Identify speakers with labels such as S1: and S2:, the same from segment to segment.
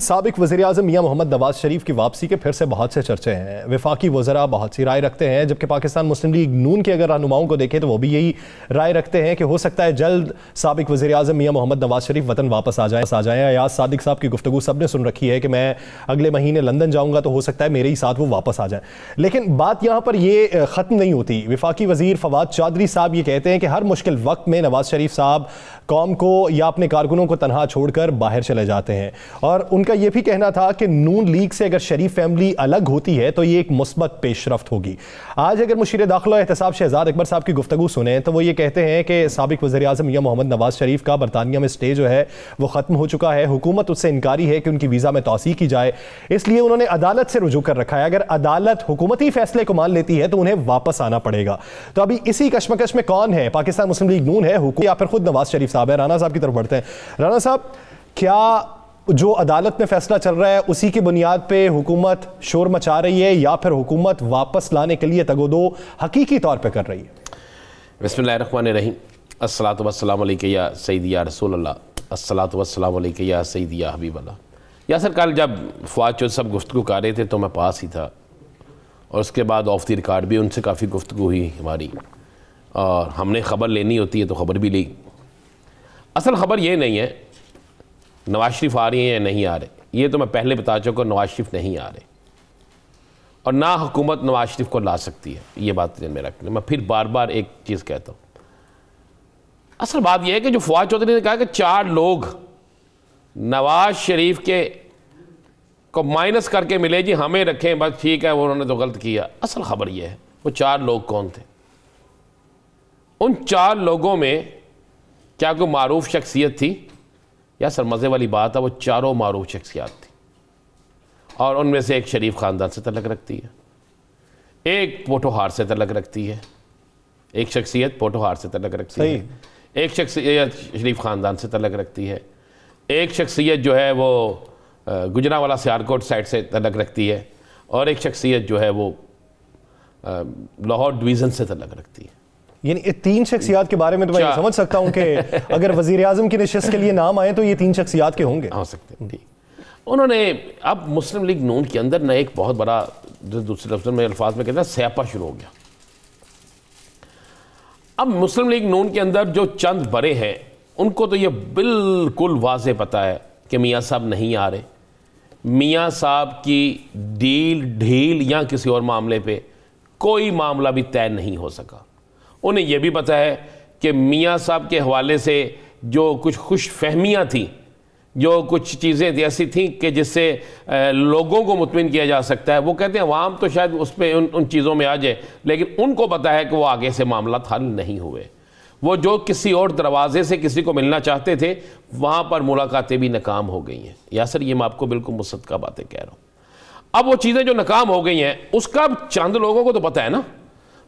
S1: साबिक वज़ीर-ए-आज़म मियां मोहम्मद नवाज शरीफ की वापसी के फिर से बहुत से चर्चे हैं। वफाकी वज़रा बहुत सी राय रखते हैं, जबकि पाकिस्तान मुस्लिम लीग नून के अगर रहनुमाओं को देखें तो वो भी यही राय रखते हैं कि हो सकता है जल्द साबिक वज़ीर-ए-आज़म मियां मोहम्मद नवाज शरीफ वतन वापस आ जाएं। अयाज सादिक साहब की गुफ्तगू सबने सुन रखी है कि मैं अगले महीने लंदन जाऊँगा तो हो सकता है मेरे ही साथ वो वापस आ जाएँ। लेकिन बात यहाँ पर ये ख़त्म नहीं होती। वफाकी वज़ीर फवाद चौधरी साहब ये कहते हैं कि हर मुश्किल वक्त में नवाज शरीफ साहब कौम को या अपने कारकुनों को तनहा छोड़कर बाहर चले जाते हैं, और उनका यह भी कहना था कि नून लीग से अगर शरीफ फैमिली अलग होती है तो ये एक मुस्बत पेशरफ्त होगी। आज अगर मुशीर दाखिला एहतसाब शहजाद अकबर साहब की गुफ्तगू सुने तो वो ये कहते हैं कि साबिक वज़ीर-ए-आज़म मियां मोहम्मद नवाज शरीफ का बरतानिया में स्टे जो है वो ख़त्म हो चुका है। हुकूमत उससे इनकारी है कि उनकी वीज़ा में तौसीक़ की जाए, इसलिए उन्होंने अदालत से रुजू कर रखा है। अगर अदालत हुकूमती फैसले को मान लेती है तो उन्हें वापस आना पड़ेगा। तो अभी इसी कशमकश में कौन है, पाकिस्तान मुस्लिम लीग नून है या फिर खुद नवाज शरीफ साहब है? राना साहब की तरफ बढ़ते हैं। राना साहब, क्या जो अदालत में फैसला चल रहा है उसी की बुनियाद पे हुकूमत शोर मचा रही है या फिर हुकूमत वापस लाने के लिए तगोदो हकीकी तौर पे कर रही है?
S2: बिस्मिल्लाहिर्रहमानिर्रहीम। अस्सलातु वस्सलामु अलैका या सय्यदी या रसूल अल्लाह, अस्सलातु वस्सलामु अलैका या सय्यदी या हबीब अल्लाह। यासर, कल जब फवाद चौधरी सब गुफ्तगू कर रहे थे तो मैं पास ही था, और उसके बाद ऑफ द रिकॉर्ड भी उनसे काफ़ी गुफ्तगू हुई हमारी, और हमने ख़बर लेनी होती है तो ख़बर भी ली। असल ख़बर ये नहीं है नवाज शरीफ आ रही हैं या नहीं आ रहे, ये तो मैं पहले बता चुका, नवाज शरीफ नहीं आ रहे और ना हुकूमत नवाज शरीफ को ला सकती है, ये बात ध्यान में रखना। मैं फिर बार बार एक चीज़ कहता हूँ, असल बात यह है कि जो फवाद चौधरी ने कहा कि 4 लोग नवाज शरीफ के को माइनस करके मिले, जी हमें रखें बस ठीक है, वो उन्होंने तो गलत किया। असल खबर यह है वो 4 लोग कौन थे। उन 4 लोगों में क्या कोई मारूफ शख्सियत थी? या सर मज़े वाली बात है, वो चारों मारूफ शख्सियात थी, और उनमें से एक शरीफ ख़ानदान से तल्लुक़ रखती है, एक पोटोहार से तल्लुक़ रखती है, एक शख्सियत पोटोहार से तल्लुक़ रखती है, एक शख्सियत शरीफ ख़ानदान से तल्लुक़ रखती है, एक शख्सियत जो है वो गुजरांवाला सियालकोट साइड से तल्लुक़ रखती है, और एक शख्सियत जो है वो लाहौर डिवीज़न से तल्लुक़ रखती है।
S1: यानी 3 शख्सियात के बारे में तो मैं समझ सकता हूं कि अगर वज़ीर-ए-आज़म की नशिस्त के लिए नाम आए तो ये 3 शख्सियात के होंगे, हो सकते हैं।
S2: उन्होंने अब मुस्लिम लीग नून के अंदर ना एक बहुत बड़ा, जो दूसरे लफ्ज़ में अल्फाज में कहते हैं, स्यापा शुरू हो गया। अब मुस्लिम लीग नून के अंदर जो चंद बड़े हैं उनको तो ये बिल्कुल वाज़े पता है कि मियाँ साहब नहीं आ रहे। मियाँ साहब की डील ढील या किसी और मामले पे कोई मामला भी तय नहीं हो सका। उन्हें यह भी पता है कि मियाँ साहब के हवाले से जो कुछ खुश फहमियाँ थीं, जो कुछ चीज़ें ऐसी थीं कि जिससे लोगों को मुतमिन किया जा सकता है, वो कहते हैं अवाम तो शायद उस पर उन चीज़ों में आ जाए, लेकिन उनको पता है कि वो आगे से मामला हल नहीं हुए। वो जो किसी और दरवाजे से किसी को मिलना चाहते थे वहाँ पर मुलाकातें भी नाकाम हो गई हैं। यासर, ये मैं आपको बिल्कुल मुसद्दक़ा बातें कह रहा हूँ। अब वो चीज़ें जो नाकाम हो गई हैं उसका चंद लोगों को तो पता है ना।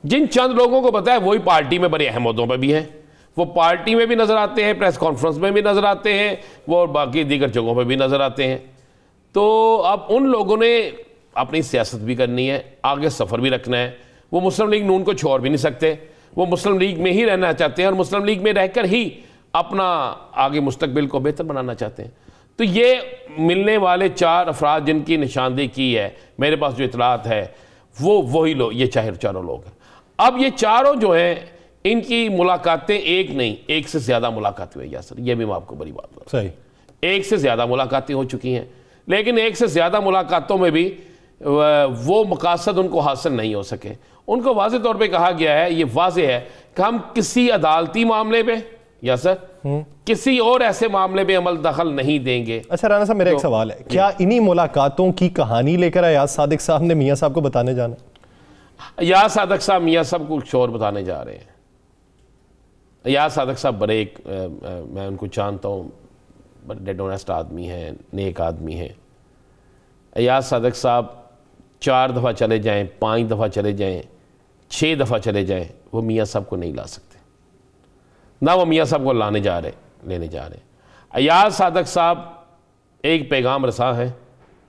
S2: जिन चंद लोगों को पता है वही पार्टी में बड़े अहम ओहदों पर भी हैं, वो पार्टी में भी नज़र आते हैं, प्रेस कॉन्फ्रेंस में भी नज़र आते हैं, वो बाकी दीगर जगहों पर भी नज़र आते हैं। तो अब उन लोगों ने अपनी सियासत भी करनी है, आगे सफ़र भी रखना है। वो मुस्लिम लीग नून को छोड़ भी नहीं सकते, वो मुस्लिम लीग में ही रहना चाहते हैं और मुस्लिम लीग में रहकर ही अपना आगे मुस्तकबिल को बेहतर बनाना चाहते हैं। तो ये मिलने वाले 4 अफराद जिनकी निशानदेही की है, मेरे पास जो इतलात है, वो वही लोग, ये 4 लोग हैं। अब ये चारों जो हैं इनकी मुलाकातें एक नहीं, एक से ज़्यादा मुलाकातें हुई। यासर, ये भी मैं आपको बड़ी बात बता,
S1: सही,
S2: एक से ज़्यादा मुलाकातें हो चुकी हैं, लेकिन एक से ज़्यादा मुलाकातों में भी वो मकासद उनको हासिल नहीं हो सके। उनको वाज़े तौर पे कहा गया है, ये वाज़े है कि हम किसी अदालती मामले पे या सर किसी और ऐसे मामले पे अमल दखल नहीं देंगे।
S1: अच्छा राना साहब, मेरा एक सवाल है, क्या इन्हीं मुलाकातों की कहानी लेकर अयाज सादिक साहब ने मियाँ साहब को बताने जाना?
S2: अयाज सादिक साहब मियाँ साहब को कुछ और बताने जा रहे हैं। अयाज सादिक साहब बड़े एक मैं उनको जानता हूँ, बड़े डेड ऑनेस्ट आदमी हैं, नेक आदमी हैं। अयाज सादिक साहब 4 दफ़ा चले जाएं, 5 दफ़ा चले जाएं, 6 दफ़ा चले जाएं, वो मियाँ साहब को नहीं ला सकते, ना वो मियाँ साहब को लेने जा रहे। अयाज सादिक साहब एक पैगाम रसा है,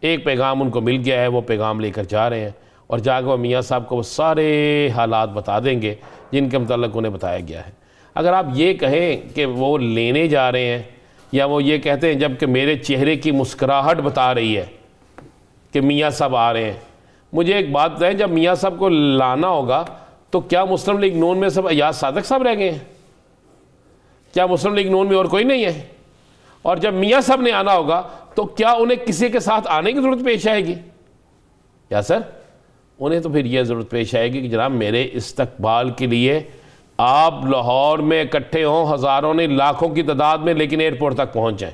S2: एक पैगाम उनको मिल गया है, वो पैगाम लेकर जा रहे हैं और जाकर वो मियाँ साहब को वो सारे हालात बता देंगे जिनके मतलब उन्हें बताया गया है। अगर आप ये कहें कि वो लेने जा रहे हैं या वो ये कहते हैं जबकि मेरे चेहरे की मुस्कुराहट बता रही है कि मियाँ साहब आ रहे हैं। मुझे एक बात बताएं, जब मियाँ साहब को लाना होगा तो क्या मुस्लिम लीग नून में सब अयाज सादक साहब रह गए हैं? क्या मुस्लिम लीग नून में और कोई नहीं है? और जब मियाँ साहब ने आना होगा तो क्या उन्हें किसी के साथ आने की ज़रूरत पेश आएगी? या सर उन्हें तो फिर यह ज़रूरत पेश आएगी कि जनाब मेरे इस्तकबाल के लिए आप लाहौर में इकट्ठे हों, हज़ारों ने लाखों की तादाद में, लेकिन एयरपोर्ट तक पहुँच जाएं,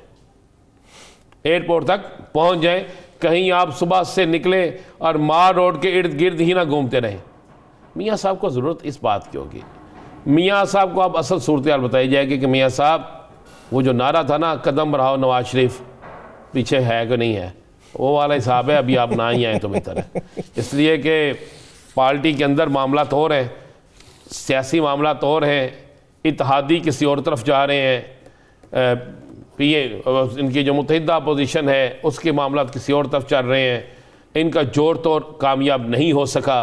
S2: एयरपोर्ट तक पहुँच जाएं। कहीं आप सुबह से निकलें और मार रोड के इर्द गिर्द ही ना घूमते रहें। मियाँ साहब को ज़रूरत इस बात की होगी, मियाँ साहब को आप असल सूरत हाल बताई जाएगी कि मियाँ साहब वो जो नारा था ना, कदम बढ़ाओ नवाज शरीफ, पीछे है कि नहीं है, वो वाला हिसाब है, अभी आप ना ही आए तो बेहतर है। इसलिए कि पार्टी के अंदर मामला तो और हैं, सियासी मामला तो और हैं, इत्तेहादी किसी और तरफ जा रहे हैं, इनकी जो मुत्तहिदा अपोजिशन है उसके मामला किसी और तरफ चल रहे हैं, इनका जोर तो कामयाब नहीं हो सका,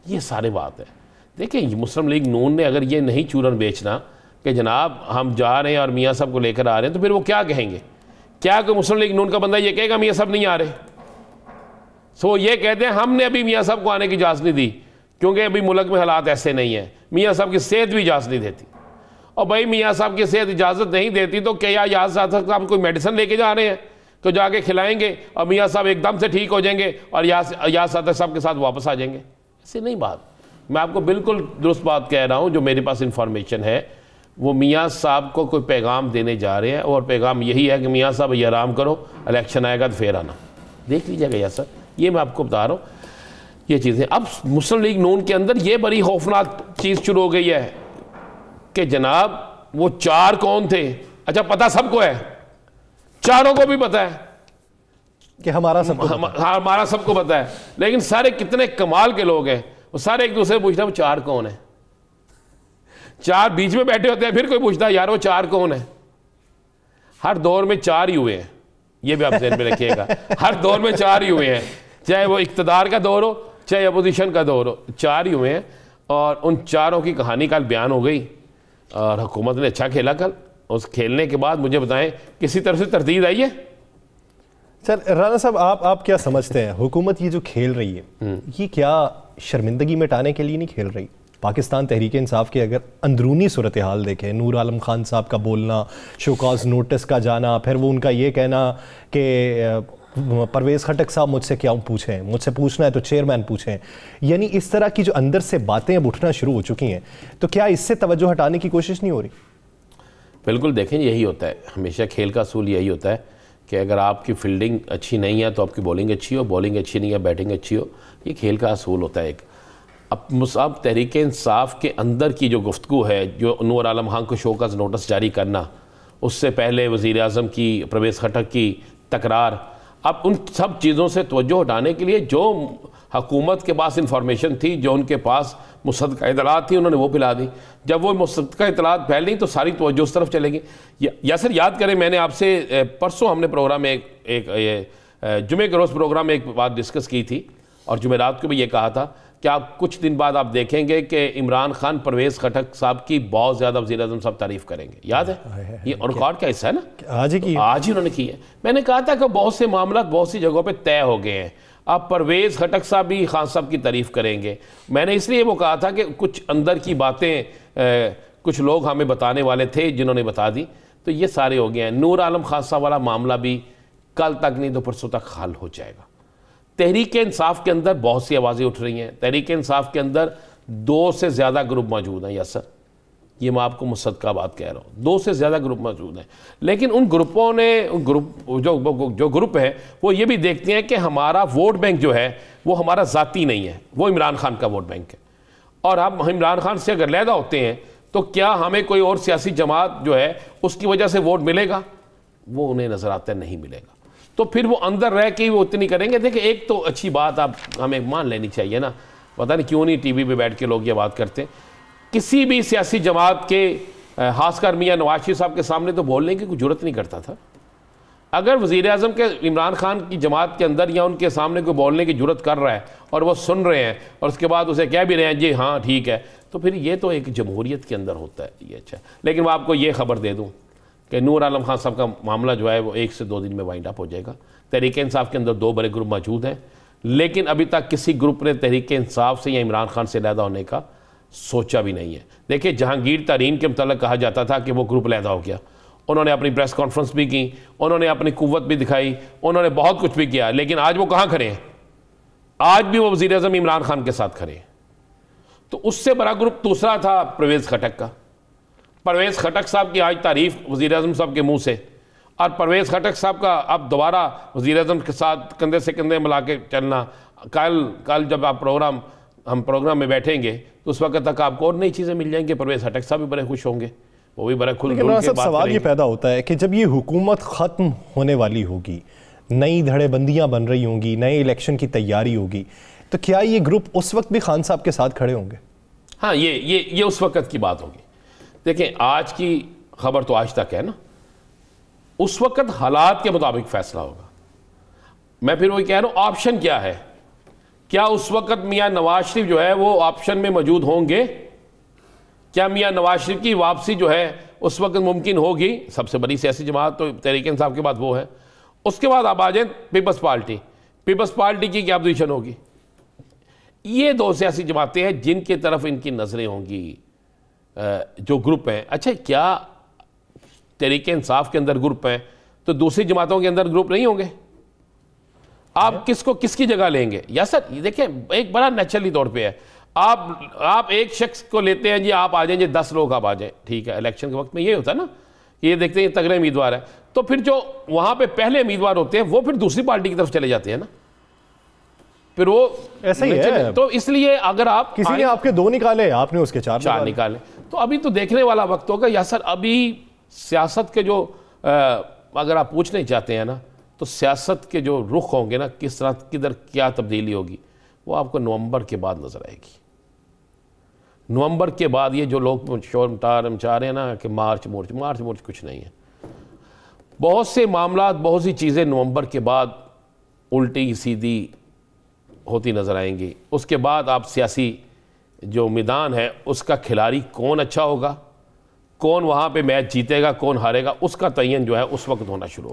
S2: ये सारे बात है। देखिए मुस्लिम लीग नून ने अगर ये नहीं चूरन बेचना कि जनाब हम जा रहे हैं और मियाँ साहब को लेकर आ रहे हैं, तो फिर वो क्या कहेंगे? क्या कोई मुस्लिम लीग नून का बंदा ये कहेगा मियाँ साहब नहीं आ रहे? सो ये कहते हैं हमने अभी मियाँ साहब को आने की इजाज़त नहीं दी क्योंकि अभी मुल्क में हालात ऐसे नहीं है, मियाँ साहब की सेहत भी इजाज़त नहीं देती। और भाई मियाँ साहब की सेहत इजाज़त नहीं देती तो क्या याद साहब कोई मेडिसिन लेके जा रहे हैं तो जाके खिलाएंगे और मियाँ साहब एकदम से ठीक हो जाएंगे और याद साहब के साथ वापस आ जाएंगे? ऐसे नहीं बात। मैं आपको बिल्कुल दुरुस्त बात कह रहा हूँ, जो मेरे पास इंफॉर्मेशन है वो मियाँ साहब को कोई पैगाम देने जा रहे हैं और पैगाम यही है कि मियाँ साहब ये आराम करो, इलेक्शन आएगा तो फिर आना। देख लीजिएगा यार सर, ये मैं आपको बता रहा हूँ ये चीज़ें। अब मुस्लिम लीग नून के अंदर ये बड़ी खौफनाक चीज़ शुरू हो गई है कि जनाब वो चार कौन थे? अच्छा पता सबको है, चारों को भी पता है
S1: कि हमारा सबको
S2: पता है, लेकिन सारे कितने कमाल के लोग हैं, वो सारे एक दूसरे से पूछते हैं वो चार कौन है। चार बीच में बैठे होते हैं, फिर कोई पूछता है यार वो चार कौन है। हर दौर में चार ही हुए हैं, ये भी आप ध्यान में रखिएगा। हर दौर में चार ही हुए हैं, चाहे वो इख्तिदार का दौर हो चाहे अपोजिशन का दौर हो, चार ही हुए हैं। और उन चारों की कहानी कल बयान हो गई और हुकूमत ने अच्छा खेला कल। उस खेलने के बाद मुझे बताएं किसी तरफ से तरदीद आई है?
S1: सर राना साहब आप क्या समझते हैं, हुकूमत ये जो खेल रही है ये क्या शर्मिंदगी मिटाने के लिए नहीं खेल रही? पाकिस्तान तहरीक इंसाफ के अगर अंदरूनी सूरत हाल देखें, नूर आलम खान साहब का बोलना, शोकॉज नोटिस का जाना, फिर वो उनका ये कहना कि परवेज़ खटक साहब मुझसे क्या पूछें, मुझसे पूछना है तो चेयरमैन पूछें, यानी इस तरह की जो अंदर से बातें अब उठना शुरू हो चुकी हैं, तो क्या इससे तवज्जो हटाने की कोशिश नहीं हो रही?
S2: बिल्कुल, देखें यही होता है, हमेशा खेल का असूल यही होता है कि अगर आपकी फील्डिंग अच्छी नहीं है तो आपकी बॉलिंग अच्छी हो, बॉलिंग अच्छी नहीं है बैटिंग अच्छी हो, ये खेल का असूल होता है एक। अब मुसाब तहरीक इंसाफ के अंदर की जो गुफ्तगू है, जो नूर आलम खान को शोकॉज नोटिस जारी करना, उससे पहले वज़ीर आज़म की परवेज़ खटक की तकरार, अब उन सब चीज़ों से तवज्जो हटाने के लिए जो हुकूमत के पास इंफॉर्मेशन थी, जो उनके पास मुसद्दक़ा इत्तलात थी, उन्होंने वो फैला दी। जब वो मुसद्दक़ा इत्तलात फैली तो सारी तवज्जो उस तरफ चलेगी। या सर याद करें, मैंने आपसे परसों हमने प्रोग्राम में जुमे के रोज़ प्रोग्राम में एक बात डिस्कस की थी और जुमेरात को भी ये कहा था कि आप कुछ दिन बाद आप देखेंगे कि इमरान खान परवेज़ खटक साहब की बहुत ज़्यादा वज़ीर आज़म साहब तारीफ़ करेंगे। याद है ये रिकॉर्ड का हिस्सा है ना, आज ही उन्होंने की है। मैंने कहा था कि बहुत से मामला बहुत सी जगहों पे तय हो गए हैं, अब परवेज़ खटक साहब भी खान साहब की तारीफ़ करेंगे। मैंने इसलिए वो कहा था कि कुछ अंदर की बातें कुछ लोग हमें बताने वाले थे जिन्होंने बता दी, तो ये सारे हो गए हैं। नूर आलम खान साहब वाला मामला भी कल तक नहीं तो परसों तक हल हो जाएगा। तहरीक इंसाफ के अंदर बहुत सी आवाज़ें उठ रही हैं, तहरीक इंसाफ के अंदर 2 से ज़्यादा ग्रुप मौजूद हैं। यस सर, ये मैं आपको मुसद्दक़ा बात कह रहा हूँ, 2 से ज़्यादा ग्रुप मौजूद हैं। लेकिन उन ग्रुपों ने जो ग्रुप है वो ये भी देखते हैं कि हमारा वोट बैंक जो है वो हमारा ज़ाती नहीं है, वो इमरान खान का वोट बैंक है। और हम इमरान खान से अगर लहदा होते हैं तो क्या हमें कोई और सियासी जमात जो है उसकी वजह से वोट मिलेगा? वो उन्हें नज़र आता है नहीं मिलेगा। तो फिर वो अंदर रह के वो उतनी करेंगे। देखिए एक तो अच्छी बात आप हमें मान लेनी चाहिए ना, पता नहीं क्यों नहीं टीवी पे बैठ के लोग ये बात करते, किसी भी सियासी जमात के खासकर मियाँ नवाज शरीफ साहब के सामने तो बोलने की कोई जरूरत नहीं करता था। अगर वज़ीर आज़म के इमरान खान की जमात के अंदर या उनके सामने कोई बोलने की जरूरत कर रहा है और वो सुन रहे हैं और उसके बाद उसे कह भी रहे हैं जी हाँ ठीक है, तो फिर ये तो एक जमहूरियत के अंदर होता है, ये अच्छा। लेकिन मैं आपको ये खबर दे दूँ कि नूर आलम खान साहब का मामला जो है वो 1 से 2 दिन में वाइंड अप हो जाएगा। तहरीक इंसाफ के अंदर 2 बड़े ग्रुप मौजूद हैं, लेकिन अभी तक किसी ग्रुप ने तहरीक इंसाफ से या इमरान खान से लहदा होने का सोचा भी नहीं है। देखिए, जहांगीर तरीन के मतलब कहा जाता था कि वो ग्रुप लहदा हो गया, उन्होंने अपनी प्रेस कॉन्फ्रेंस भी की, उन्होंने अपनी कुव्वत भी दिखाई, उन्होंने बहुत कुछ भी किया, लेकिन आज वो कहाँ खड़े हैं? आज भी वो वज़ीर आज़म इमरान खान के साथ खड़े हैं। तो उससे बड़ा ग्रुप दूसरा था परवेज़ खटक का। परवेज़ खटक साहब की आज तारीफ वज़ीर आज़म साहब के मुंह से, और परवेज़ खटक साहब का अब दोबारा वज़ीर आज़म के साथ कंधे से कंधे मिला के चलना। कल जब आप हम प्रोग्राम में बैठेंगे तो उस वक्त तक आपको और नई चीज़ें मिल जाएंगी। परवेज़ खटक साहब भी बड़े खुश होंगे, वो भी बड़ा खुल के
S1: सब सवाल ये पैदा होता है कि जब ये हुकूमत ख़त्म होने वाली होगी, नई धड़ेबंदियाँ बन रही होंगी, नए इलेक्शन की तैयारी होगी, तो क्या ये ग्रुप उस वक्त भी खान साहब के साथ खड़े होंगे?
S2: हाँ, ये उस वक्त की बात होगी। देखें, आज की खबर तो आज तक है ना, उस वक्त हालात के मुताबिक फैसला होगा। मैं फिर वही कह रहा हूँ, ऑप्शन क्या है? क्या उस वक्त मियाँ नवाज शरीफ जो है वो ऑप्शन में मौजूद होंगे? क्या मियाँ नवाज शरीफ की वापसी जो है उस वक्त मुमकिन होगी? सबसे बड़ी सियासी जमात तो तहरीक इंसाफ के बाद वो है। उसके बाद आप आ जाए पीपल्स पार्टी। पीपल्स पार्टी की क्या पोजीशन होगी? ये 2 सियासी जमातें हैं जिनकी तरफ इनकी नज़रें होंगी, जो ग्रुप हैं। अच्छा, क्या तहरीक इंसाफ के अंदर ग्रुप हैं तो दूसरी जमातों के अंदर ग्रुप नहीं होंगे? आप किसकी जगह लेंगे? या सर देखिए, एक बड़ा नेचुरली तौर पे है, आप एक शख्स को लेते हैं जी, आप आ जाएंगे 10 लोग आप आ जाए, ठीक है। इलेक्शन के वक्त में ये होता है ना, ये देखते हैं तगड़े उम्मीदवार है, तो फिर जो वहां पे पहले उम्मीदवार होते हैं वो फिर दूसरी पार्टी की तरफ चले जाते हैं ना, फिर वो
S1: ऐसा ही है।
S2: तो इसलिए अगर आप
S1: किसी ने आपके 2 निकाले, आपने उसके 4
S2: निकाले, तो अभी तो देखने वाला वक्त होगा। या सर अभी सियासत के जो अगर आप पूछना चाहते हैं ना, तो सियासत के जो रुख होंगे ना, किस तरह किधर क्या तब्दीली होगी, वो आपको नवंबर के बाद नजर आएगी। नवंबर के बाद ये जो लोग शोर मचा रहे हैं ना कि मार्च मोर्च कुछ नहीं है। बहुत से मामला, बहुत सी चीज़ें नवंबर के बाद उल्टी सीधी होती नज़र आएंगी। उसके बाद आप सियासी जो मैदान है उसका खिलाड़ी कौन अच्छा होगा, कौन वहाँ पे मैच जीतेगा, कौन हारेगा, उसका तयन जो है उस वक्त होना शुरू होगा।